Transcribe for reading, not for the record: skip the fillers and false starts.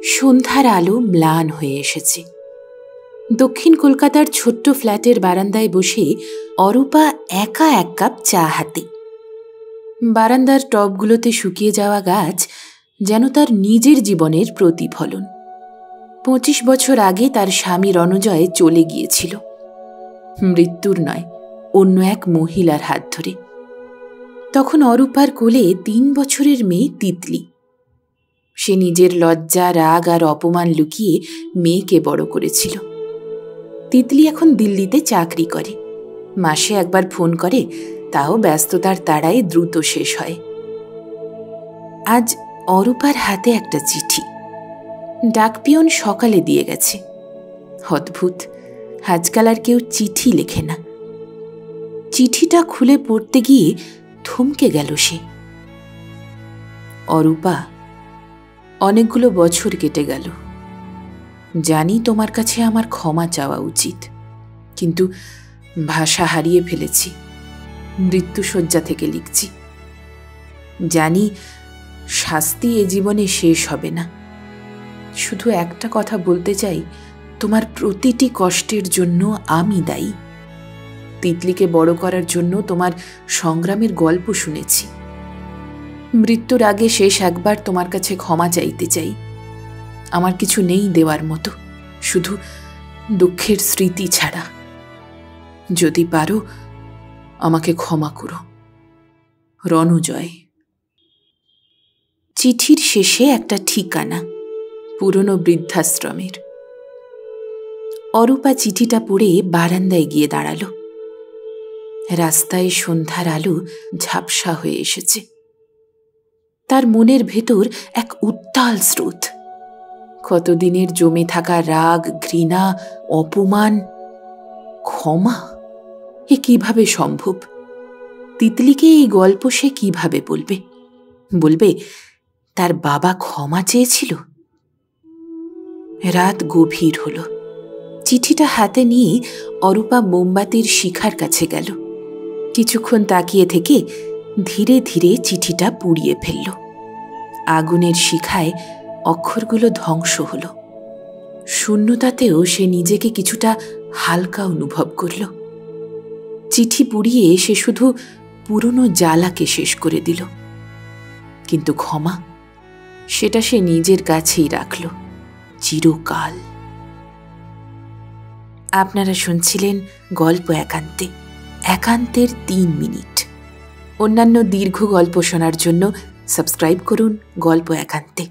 সন্ধ্যার আলো ম্লান হয়ে এসেছে। দক্ষিণ কলকাতার ছোট্ট ফ্ল্যাটের বারান্দায় বসে অরূপা একা এক কাপ চা হাতে। বারান্দার টবগুলোতে শুকিয়ে যাওয়া গাছ যেন তার নিজের জীবনের প্রতিফলন। 25 বছর আগে তার স্বামী রণজয় চলে গিয়েছিল, মৃত্যুর নয়, অন্য এক মহিলার হাত ধরে। তখন অরূপার কোলে 3 বছরের মেয়ে তিতলি। সে নিজের লজ্জা, রাগ আর অপমান লুকিয়ে মেয়েকে বড় করেছিল। তিতলি এখন দিল্লিতে চাকরি করে, মাসে একবার ফোন করে, তাও ব্যস্ততার তাড়ায় দ্রুত শেষ হয়। আজ অরূপার হাতে একটা চিঠি। ডাকপিয়ন সকালে দিয়ে গেছে। অদ্ভুত, আজকাল আর কেউ চিঠি লেখে না। চিঠিটা খুলে পড়তে গিয়ে থমকে গেল সে। অরূপা, অনেকগুলো বছর কেটে গেল। জানি তোমার কাছে আমার ক্ষমা চাওয়া উচিত, কিন্তু ভাষা হারিয়ে ফেলেছি। মৃত্যুশয্যা থেকে লিখছি। জানি শাস্তি এ জীবনে শেষ হবে না। শুধু একটা কথা বলতে চাই, তোমার প্রতিটি কষ্টের জন্য আমি দায়ী। তিতলিকে বড় করার জন্য তোমার সংগ্রামের গল্প শুনেছি। মৃত্যুর আগে শেষ একবার তোমার কাছে ক্ষমা চাইতে চাই। আমার কিছু নেই দেওয়ার মতো, শুধু দুঃখের স্মৃতি ছাড়া। যদি পারো আমাকে ক্ষমা করো। রণজয়। চিঠির শেষে একটা ঠিকানা, পুরনো বৃদ্ধাশ্রমের। অরূপা চিঠিটা পড়ে বারান্দায় গিয়ে দাঁড়াল। রাস্তায় সন্ধ্যার আলো ঝাপসা হয়ে এসেছে। তার মনের ভেতর এক উত্তাল স্রোত। কতদিনের জমে থাকা রাগ, ঘৃণা, অপমান, ক্ষমা, এ কিভাবে সম্ভব? তিতলিকে এই গল্প সে কিভাবে বলবে? বলবে তার বাবা ক্ষমা চেয়েছিল? রাত গভীর হল। চিঠিটা হাতে নিয়ে অরূপা মোমবাতির শিখার কাছে গেল। কিছুক্ষণ তাকিয়ে থেকে ধীরে ধীরে চিঠিটা পুড়িয়ে ফেলল। আগুনের শিখায় অক্ষরগুলো ধ্বংস হল। শূন্যতাতেও সে নিজেকে কিছুটা হালকা অনুভব করল। চিঠি পুড়িয়ে সে শুধু পুরনো জ্বালাকে শেষ করে দিল, কিন্তু ক্ষমা, সেটা সে নিজের কাছেই রাখল চিরকাল। আপনারা শুনছিলেন গল্প একান্তে, একান্তের 3 মিনিট। অন্যান্য দীর্ঘ গল্প শোনার জন্য সাবস্ক্রাইব করুন গল্প একান্তে।